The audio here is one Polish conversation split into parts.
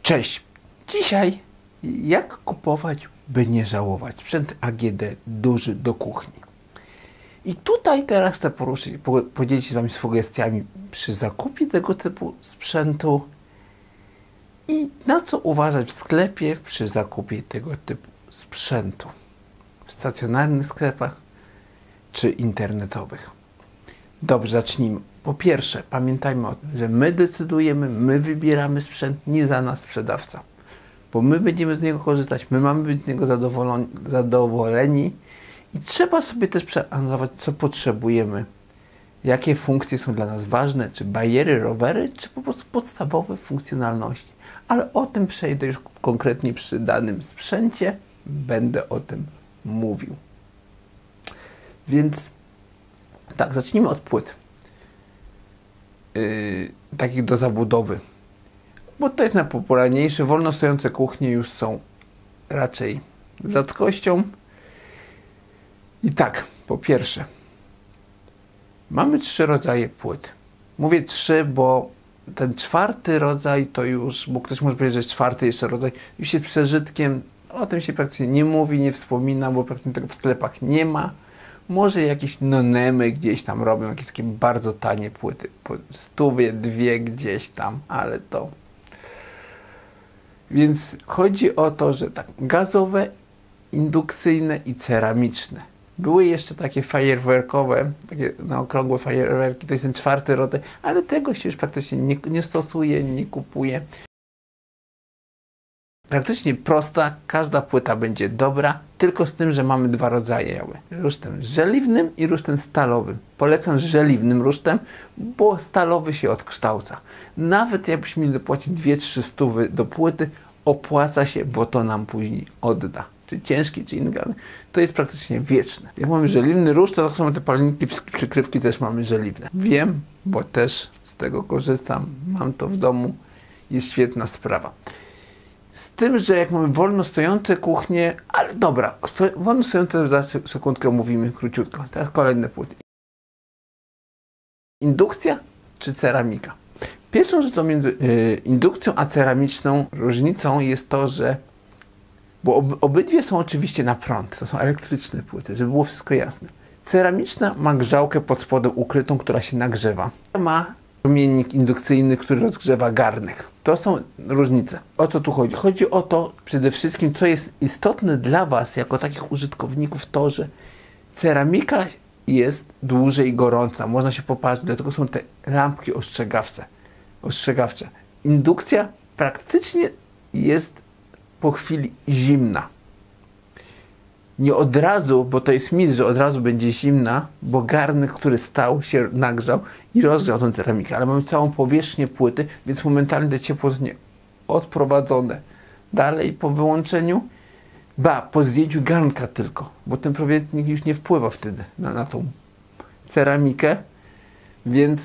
Cześć! Dzisiaj jak kupować, by nie żałować? Sprzęt AGD duży do kuchni. I tutaj teraz chcę podzielić się z Wami sugestiami przy zakupie tego typu sprzętu i na co uważać w sklepie przy zakupie tego typu sprzętu. W stacjonarnych sklepach czy internetowych. Dobrze, zacznijmy. Po pierwsze, pamiętajmy o tym, że my decydujemy, my wybieramy sprzęt, nie za nas sprzedawca. Bo my będziemy z niego korzystać, my mamy być z niego zadowoleni i trzeba sobie też przeanalizować, co potrzebujemy, jakie funkcje są dla nas ważne, czy bariery, rowery, czy po prostu podstawowe funkcjonalności. Ale o tym przejdę już konkretnie przy danym sprzęcie, będę o tym mówił. Więc tak, zacznijmy od płyt. Takich do zabudowy. Bo to jest najpopularniejsze. Wolno stojące kuchnie już są raczej rzadkością. I tak, po pierwsze, mamy 3 rodzaje płyt. Mówię 3, bo ten 4. rodzaj to już, bo ktoś może powiedzieć, że jest 4. jeszcze rodzaj, już jest przeżytkiem. O tym się praktycznie nie mówi, nie wspomina, bo praktycznie tego w sklepach nie ma. Może jakieś nonemy gdzieś tam robią, jakieś takie bardzo tanie płyty, po 100, 2 gdzieś tam, ale to... Więc chodzi o to, że tak, gazowe, indukcyjne i ceramiczne. Były jeszcze takie fajerwerkowe, takie na okrągłe fajerwerki, to jest ten 4. rodzaj, ale tego się już praktycznie nie stosuje, nie kupuje. Praktycznie prosta, każda płyta będzie dobra, tylko z tym, że mamy 2 rodzaje. Rusztem żeliwnym i rusztem stalowym. Polecam z żeliwnym rusztem, bo stalowy się odkształca. Nawet jakbyśmy mieli dopłacić 2-3 stówy do płyty, opłaca się, bo to nam później odda. Czy ciężki, czy inny, to jest praktycznie wieczne. Jak mamy żeliwny rusz, to tak samo te palniki, przykrywki też mamy żeliwne. Wiem, bo też z tego korzystam, mam to w domu, jest świetna sprawa. Z tym, że jak mamy wolno stojące kuchnie, ale dobra, wolno stojące za sekundkę mówimy króciutko. Teraz kolejne płyty. Indukcja czy ceramika? Pierwszą rzeczą między indukcją a ceramiczną różnicą jest to, że bo obydwie są oczywiście na prąd, to są elektryczne płyty, żeby było wszystko jasne. Ceramiczna ma grzałkę pod spodem ukrytą, która się nagrzewa. Ma promiennik indukcyjny, który rozgrzewa garnek. To są różnice. O co tu chodzi? Chodzi o to przede wszystkim, co jest istotne dla Was, jako takich użytkowników, to, że ceramika jest dłużej gorąca. Można się popatrzeć, dlatego są te lampki ostrzegawcze. Indukcja praktycznie jest po chwili zimna. Nie od razu, bo to jest mit, że od razu będzie zimna, bo garnek, który stał, się nagrzał i rozgrzał tę ceramikę, ale mamy całą powierzchnię płyty, więc momentalnie to ciepło zostanie odprowadzone. Dalej po wyłączeniu, po zdjęciu garnka tylko, bo ten promiennik już nie wpływa wtedy na tą ceramikę, więc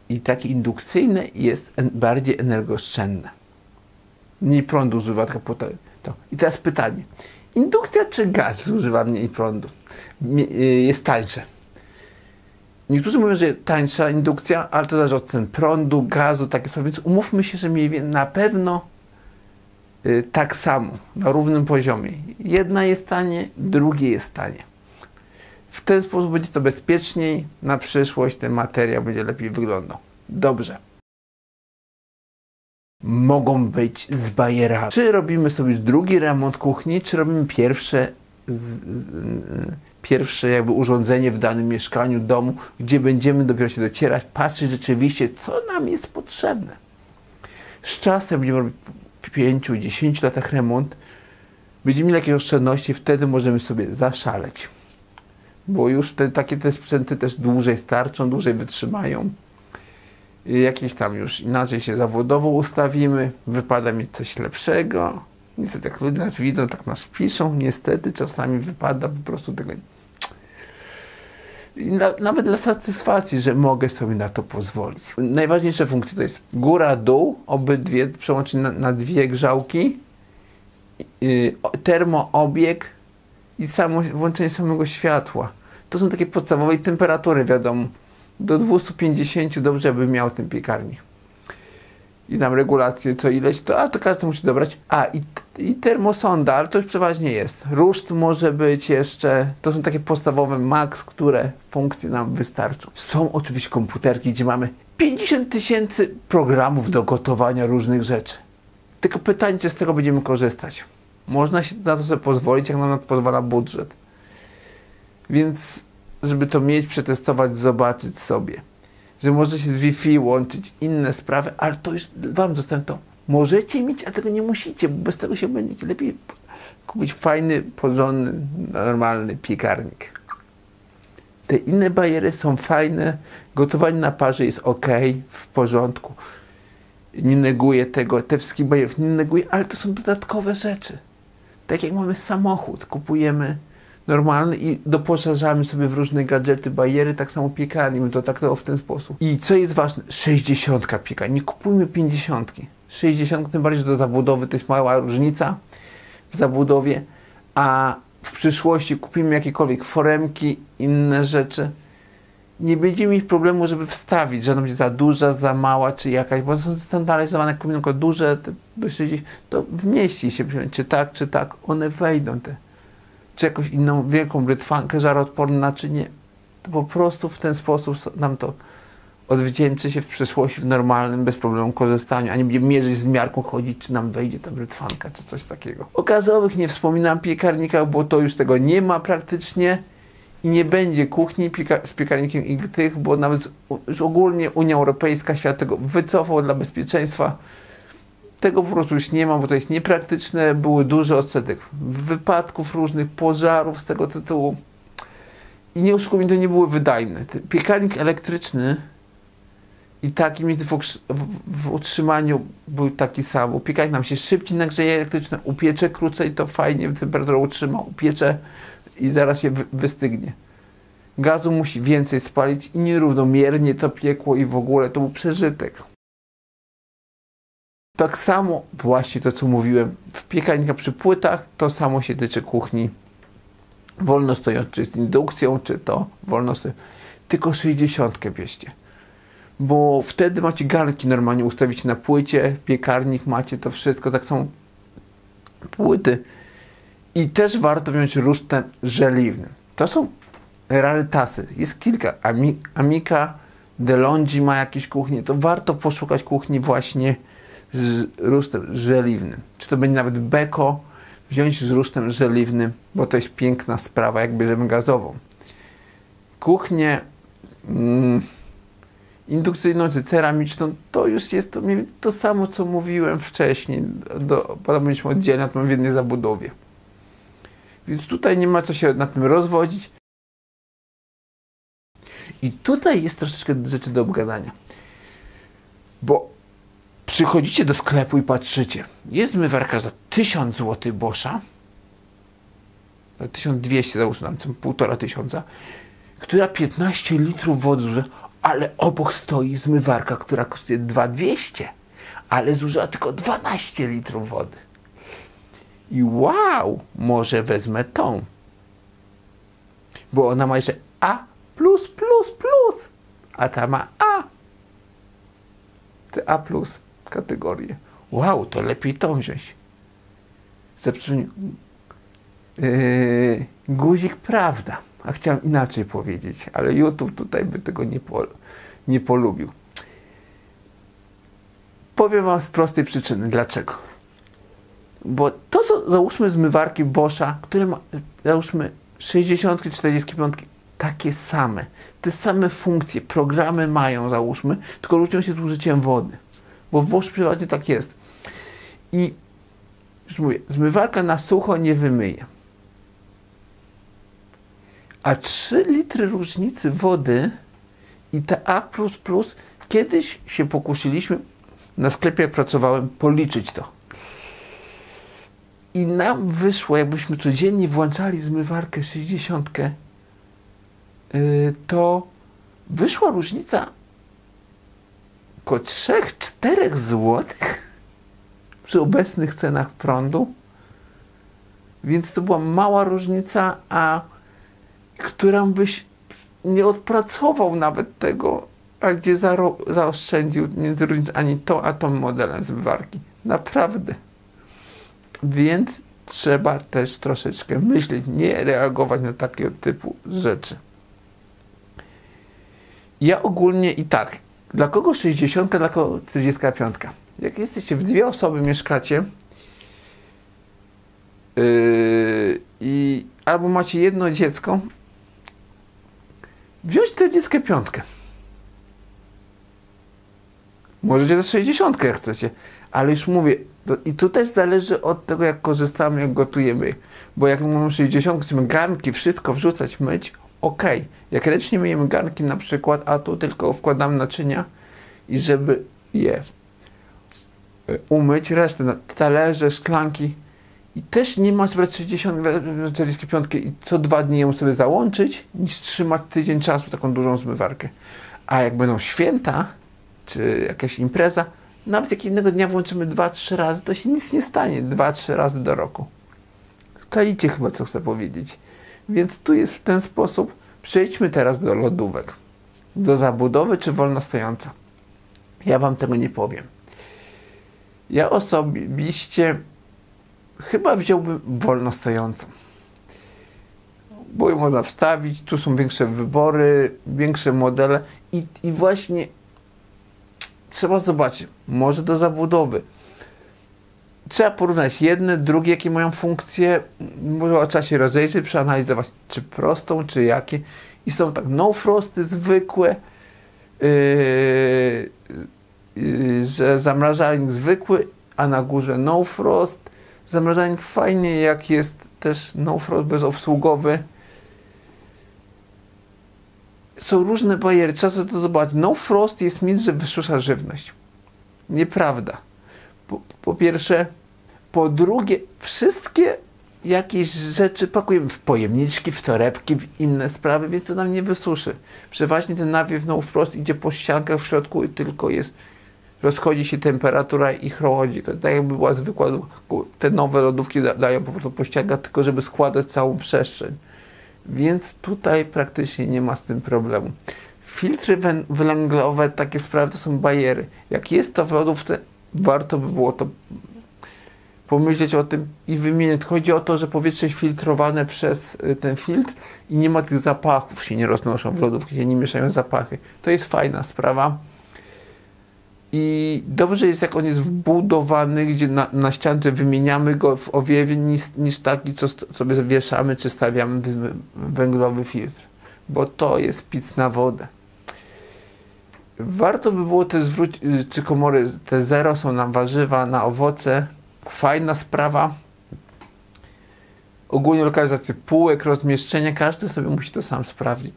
i takie indukcyjne jest bardziej energooszczędne. Mniej prądu zużywa taka płyta. I teraz pytanie. Indukcja czy gaz zużywa mniej prądu? Jest tańsze. Niektórzy mówią, że tańsza indukcja, ale to zależy od cen prądu, gazu, takie sprawy. Więc umówmy się, że na pewno tak samo, na równym poziomie. Jedna jest tanie, drugie jest tanie. W ten sposób będzie to bezpieczniej. Na przyszłość ten materiał będzie lepiej wyglądał. Dobrze. Mogą być z bajerami. Czy robimy sobie drugi remont kuchni, czy robimy pierwsze jakby urządzenie w danym mieszkaniu, domu, gdzie będziemy dopiero się docierać, patrzeć rzeczywiście, co nam jest potrzebne. Z czasem będziemy robić po 5-10 latach remont, będziemy mieli jakieś oszczędności, wtedy możemy sobie zaszaleć. Bo już takie te sprzęty też dłużej starczą, dłużej wytrzymają. Jakieś tam już inaczej się zawodowo ustawimy, wypada mieć coś lepszego. Niestety jak ludzie nas widzą, tak nas piszą, niestety czasami wypada po prostu tego. I nawet dla satysfakcji, że mogę sobie na to pozwolić. Najważniejsze funkcje to jest góra, dół, obydwie przełączyć na 2 grzałki, termoobieg i włączenie samego światła. To są takie podstawowe temperatury, wiadomo. Do 250 dobrze by miał ten piekarnik. i tam regulacje co ileś, to każdy musi dobrać. I termosonda, ale to już przeważnie jest. Ruszt może być jeszcze, to są takie podstawowe max, które funkcje nam wystarczą. Są oczywiście komputerki, gdzie mamy 50 000 programów do gotowania różnych rzeczy. Tylko pytanie, czy z tego będziemy korzystać. Można się na to sobie pozwolić, jak nam na to pozwala budżet. Więc, żeby to mieć, przetestować, zobaczyć sobie, że może się z Wi-Fi łączyć, inne sprawy, ale to już wam zostawiam to. Możecie mieć, a tego nie musicie, bo bez tego się będziecie lepiej kupić fajny, porządny, normalny piekarnik. Te inne bariery są fajne, gotowanie na parze jest ok, w porządku. Nie neguję tego, te wszystkie bariery nie neguję, ale to są dodatkowe rzeczy. Tak jak mamy samochód, kupujemy normalny i doposażamy sobie w różne gadżety, bariery, tak samo piekarni, my to traktował w ten sposób. I co jest ważne, 60 piekarni, nie kupujmy 50. 60, tym bardziej, że do zabudowy to jest mała różnica w zabudowie, a w przyszłości kupimy jakiekolwiek foremki, inne rzeczy, nie będziemy mieć problemu, żeby wstawić, że ona będzie za duża, za mała, czy jakaś, bo są standaryzowane, kupimy tylko duże, do 60, to wmieści się, czy tak, one wejdą te. Czy jakąś inną wielką brytwankę żaroodporną, czy nie. To po prostu w ten sposób nam to odwdzięczy się w przyszłości w normalnym, bez problemu korzystaniu, a nie będziemy mierzyć z miarką, chodzić, czy nam wejdzie ta brytwanka, czy coś takiego. O gazowych nie wspominam piekarnikach, bo to już tego nie ma praktycznie i nie będzie kuchni z piekarnikiem i tych, bo nawet już ogólnie Unia Europejska, świat tego wycofał dla bezpieczeństwa. Tego po prostu już nie ma, bo to jest niepraktyczne. Były duże odsetek wypadków, różnych pożarów z tego tytułu. I nie oszukujmy, to nie były wydajne. Piekarnik elektryczny i taki w utrzymaniu był taki sam. Piekarnik nam się szybciej nagrzeje elektryczne, upiecze krócej, to fajnie temperaturę utrzyma, upiecze i zaraz się wystygnie. Gazu musi więcej spalić i nierównomiernie to piekło i w ogóle to był przeżytek. Tak samo właśnie to, co mówiłem, w piekarnikach przy płytach, to samo się tyczy kuchni wolno stojącej, czy z indukcją, czy to wolno stojącej. Tylko 60 bierzcie. Bo wtedy macie garnki normalnie ustawić na płycie, piekarnik macie, to wszystko, tak są płyty. I też warto wziąć rusztem żeliwnym. To są rarytasy. Jest kilka. Amica, DeLonghi ma jakieś kuchnie. To warto poszukać kuchni właśnie z rusztem żeliwnym. Czy to będzie nawet Beko, wziąć z rusztem żeliwnym, bo to jest piękna sprawa, jak bierzemy gazową. Kuchnię indukcyjną czy ceramiczną, to już jest to samo, co mówiłem wcześniej. Podobnie oddzielnie, to w jednej zabudowie. Więc tutaj nie ma co się nad tym rozwodzić. I tutaj jest troszeczkę rzeczy do obgadania. Bo przychodzicie do sklepu i patrzycie. Jest zmywarka za 1000 zł Boscha, 1200 załóżmy, tam 1500, która 15 litrów wody zużywa, ale obok stoi zmywarka, która kosztuje 2200, ale zużywa tylko 12 litrów wody. I wow, może wezmę tą. Bo ona ma jeszcze A+++, a ta ma A. Te A+ kategorię. Wow, to lepiej tą wziąć. Zepsuł guzik prawda. A chciałem inaczej powiedzieć, ale YouTube tutaj by tego nie polubił. Powiem wam z prostej przyczyny. Dlaczego? Bo to są, załóżmy, zmywarki Boscha, które ma, załóżmy, 60, 45, takie same. Te same funkcje, programy mają, załóżmy, tylko różnią się z użyciem wody. Bo w Bosch przeważnie tak jest. I już mówię, zmywarka na sucho nie wymyje. A 3 litry różnicy wody i te A++, kiedyś się pokusiliśmy na sklepie, jak pracowałem, policzyć to. I nam wyszło, jakbyśmy codziennie włączali zmywarkę 60, to wyszła różnica około 3-4 zł przy obecnych cenach prądu. Więc to była mała różnica, a którą byś nie odpracował nawet tego a gdzie zaoszczędził, nie różnic ani tą, a tą modelem zmywarki. Naprawdę. Więc trzeba też troszeczkę myśleć, nie reagować na takiego typu rzeczy. Ja ogólnie i tak, dla kogo 60, dla kogo 45? Jak jesteście w 2 osoby, mieszkacie i albo macie jedno dziecko, wziąć 45. Możecie też 60 jak chcecie, ale już mówię, i tu też zależy od tego, jak korzystamy, jak gotujemy. Bo jak mamy 60, chcemy garnki, wszystko wrzucać, myć, ok. Jak ręcznie myjemy garnki na przykład, a tu tylko wkładamy naczynia i żeby je umyć, resztę, talerze, szklanki i też nie ma brać 45 i co 2 dni ją sobie załączyć, niż trzymać tydzień czasu taką dużą zmywarkę. A jak będą święta, czy jakaś impreza, nawet jak jednego dnia włączymy 2-3 razy, to się nic nie stanie 2-3 razy do roku. Czaicie chyba, co chcę powiedzieć. Więc tu jest w ten sposób. Przejdźmy teraz do lodówek. Do zabudowy czy wolno stojąca? Ja wam tego nie powiem. Ja osobiście chyba wziąłbym wolno stojącą. Bo ją można wstawić, tu są większe wybory, większe modele i właśnie trzeba zobaczyć, może do zabudowy. Trzeba porównać jedne, drugie, jakie mają funkcje, może trzeba się rozejrzeć, przeanalizować, czy prostą, czy jakie. I są tak, no frosty zwykłe, że zamrażalnik zwykły, a na górze no frost. Zamrażalnik fajnie, jak jest też no frost bezobsługowy. Są różne bariery, trzeba sobie to zobaczyć. No frost jest mit, że wysusza żywność. Nieprawda. Po pierwsze. Po drugie, wszystkie jakieś rzeczy pakujemy w pojemniczki, w torebki, w inne sprawy, więc to nam nie wysuszy. Przeważnie ten nawiew no wprost idzie po ściankach w środku i tylko rozchodzi się temperatura i chłodzi. To tak jakby była zwykła, te nowe lodówki dają po prostu po ściankach, tylko żeby składać całą przestrzeń. Więc tutaj praktycznie nie ma z tym problemu. Filtry węglowe, takie sprawy to są bariery. Jak jest to w lodówce, warto by było to pomyśleć o tym i wymienić. Chodzi o to, że powietrze jest filtrowane przez ten filtr i nie ma tych zapachów, się nie roznoszą w lodówce, się nie mieszają zapachy. To jest fajna sprawa. I dobrze jest, jak on jest wbudowany, gdzie na ściance wymieniamy go w owiewie, niż taki, co sobie wieszamy, czy stawiamy węglowy filtr. Bo to jest pic na wodę. Warto by było też zwrócić, czy komory te zero są na warzywa, na owoce. Fajna sprawa. Ogólnie lokalizację półek, rozmieszczenie, każdy sobie musi to sam sprawdzić,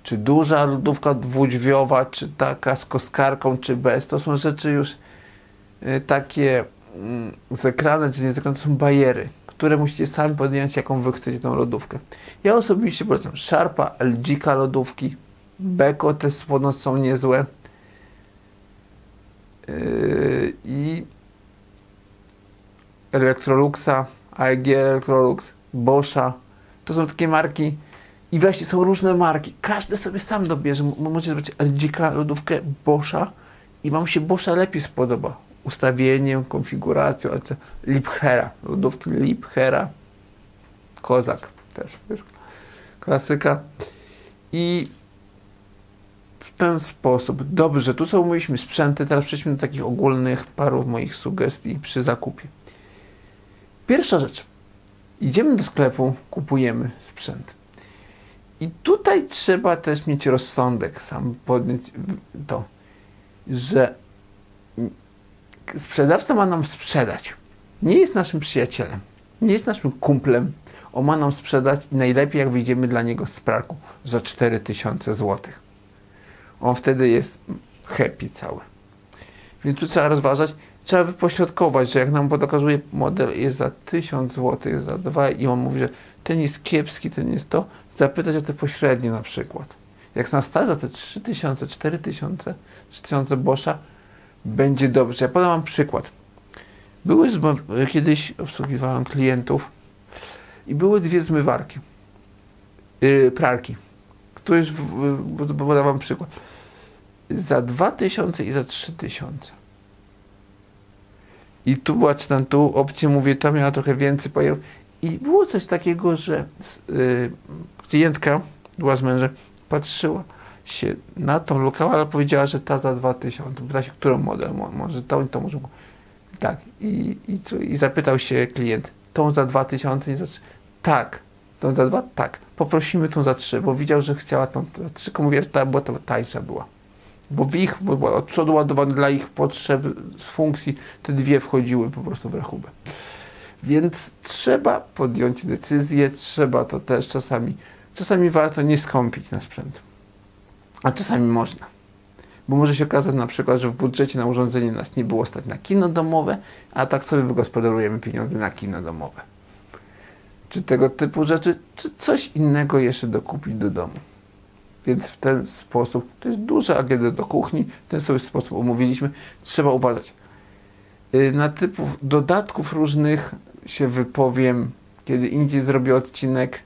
czy duża lodówka dwudźwiowa, czy taka z kostkarką, czy bez. To są rzeczy już takie z ekranem, czy nie z ekranem, to są bariery, które musicie sami podjąć, jaką wy chcecie tą lodówkę. Ja osobiście polecam Sharpa, LG lodówki, Beko też ponoć są niezłe. I Electroluxa, AEG Electrolux, Boscha. To są takie marki i właśnie są różne marki. Każdy sobie sam dobierze. Możecie zobaczyć LG lodówkę Boscha i wam się Boscha lepiej spodoba. Ustawieniem, konfiguracją, Liebherra. Lodówki Liebherra. Kozak też. To jest klasyka. I w ten sposób. Dobrze, tu są mówiliśmy sprzęty. Teraz przejdźmy do takich ogólnych paru moich sugestii przy zakupie. Pierwsza rzecz. Idziemy do sklepu, kupujemy sprzęt. I tutaj trzeba też mieć rozsądek, sam podjąć to, że sprzedawca ma nam sprzedać. Nie jest naszym przyjacielem, nie jest naszym kumplem. On ma nam sprzedać i najlepiej jak wyjdziemy dla niego z praku za 4000 zł. On wtedy jest happy cały. Więc tu trzeba rozważać, trzeba wypośrodkować, że jak nam pokazuje model jest za 1000 zł, jest za 2 i on mówi, że ten jest kiepski, ten jest to, zapytać o te pośrednie na przykład. Jak nas stać za te 3000, 4000, 3000 Boscha, będzie dobrze. Ja podam wam przykład. Kiedyś obsługiwałem klientów i były 2 zmywarki, pralki, które już podam wam przykład. za 2000 i za 3000. I tu była, czy tam tu opcję, mówię, to miała trochę więcej pojarów. I było coś takiego, że klientka, była z mężem, patrzyła się na tą lukałę, ale powiedziała, że ta za 2000. Pyta się, którą model? Może tą, to może. Tak. I zapytał się klient, tą za 2000, nie za 3? Tak. Tą za 2? Tak. Poprosimy tą za 3, bo widział, że chciała tą za 3. Mówię, że ta, bo to tańsza była. Bo bo od przodu ładowany dla ich potrzeb z funkcji, te dwie wchodziły po prostu w rachubę. Więc trzeba podjąć decyzję, trzeba to też czasami warto nie skąpić na sprzęt. A czasami można. Bo może się okazać na przykład, że w budżecie na urządzenie nas nie było stać na kino domowe, a tak sobie wygospodarujemy pieniądze na kino domowe. Czy tego typu rzeczy, czy coś innego jeszcze dokupić do domu. Więc w ten sposób, to jest duże AGD do kuchni, w ten sobie sposób omówiliśmy, trzeba uważać. Na typów dodatków różnych się wypowiem, kiedy indziej zrobię odcinek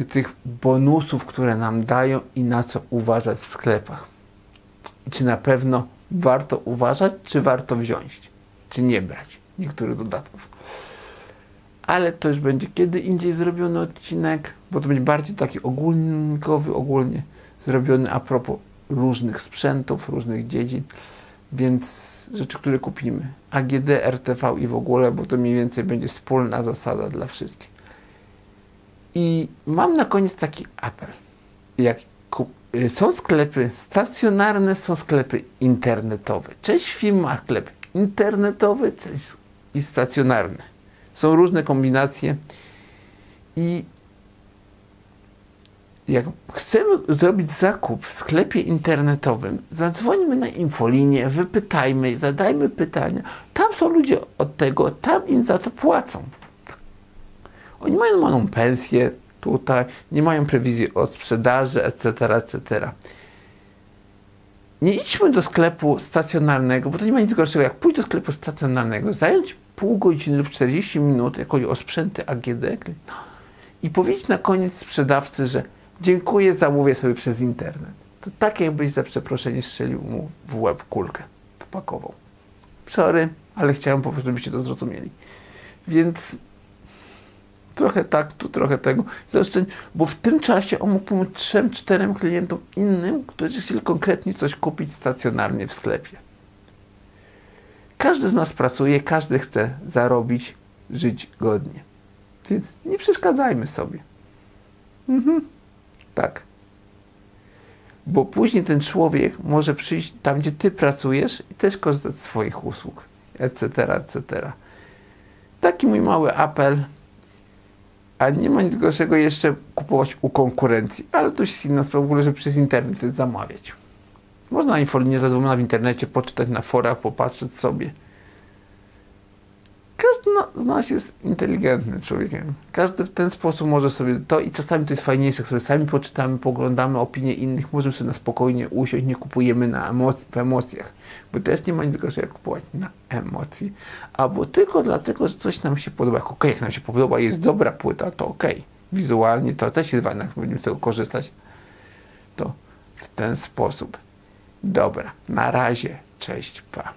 tych bonusów, które nam dają i na co uważać w sklepach. Czy na pewno warto uważać, czy warto wziąć, czy nie brać niektórych dodatków. Ale to już będzie kiedy indziej zrobiony odcinek, bo to będzie bardziej taki ogólnikowy, ogólnie zrobiony a propos różnych sprzętów, różnych dziedzin, więc rzeczy, które kupimy. AGD, RTV i w ogóle, bo to mniej więcej będzie wspólna zasada dla wszystkich. I mam na koniec taki apel. Są sklepy stacjonarne, są sklepy internetowe. Część firm ma sklep internetowy, część i stacjonarny. Są różne kombinacje i jak chcemy zrobić zakup w sklepie internetowym, zadzwońmy na infolinię, wypytajmy, zadajmy pytania. Tam są ludzie od tego, tam im za to płacą. Oni mają pensję tutaj, nie mają prewizji od sprzedaży, etc., etc. Nie idźmy do sklepu stacjonarnego, bo to nie ma nic gorszego, jak pójść do sklepu stacjonarnego, zająć pół godziny lub 40 minut, jak chodzi o sprzęty AGD i powiedzieć na koniec sprzedawcy, że dziękuję, zamówię sobie przez internet. To tak jakbyś za przeproszenie strzelił mu w łeb kulkę popakową. Sorry, ale chciałem po prostu, żebyście to zrozumieli. Więc trochę tak, tu trochę tego. Zresztą, bo w tym czasie on mógł pomóc 3-4 klientom innym, którzy chcieli konkretnie coś kupić stacjonarnie w sklepie. Każdy z nas pracuje, każdy chce zarobić, żyć godnie. Więc nie przeszkadzajmy sobie. Tak. Bo później ten człowiek może przyjść tam, gdzie ty pracujesz i też korzystać z swoich usług, etc., etc. Taki mój mały apel. A nie ma nic gorszego jeszcze kupować u konkurencji. Ale to jest inna sprawa, w ogóle, żeby przez internet coś zamawiać. Można na infolinię zadzwonić w internecie, poczytać na forach, popatrzeć sobie. Każdy z nas jest inteligentny człowiekiem. Każdy w ten sposób może sobie to i czasami to jest fajniejsze, jak sobie sami poczytamy, poglądamy opinie innych, możemy sobie na spokojnie usiąść, nie kupujemy w emocjach. Bo też nie ma nic gorszego jak kupować na emocji. Albo tylko dlatego, że coś nam się podoba. Jak nam się podoba, jest dobra płyta, to wizualnie to też jest ważne, jak będziemy z tego korzystać. To w ten sposób. Dobra, na razie, cześć, pa.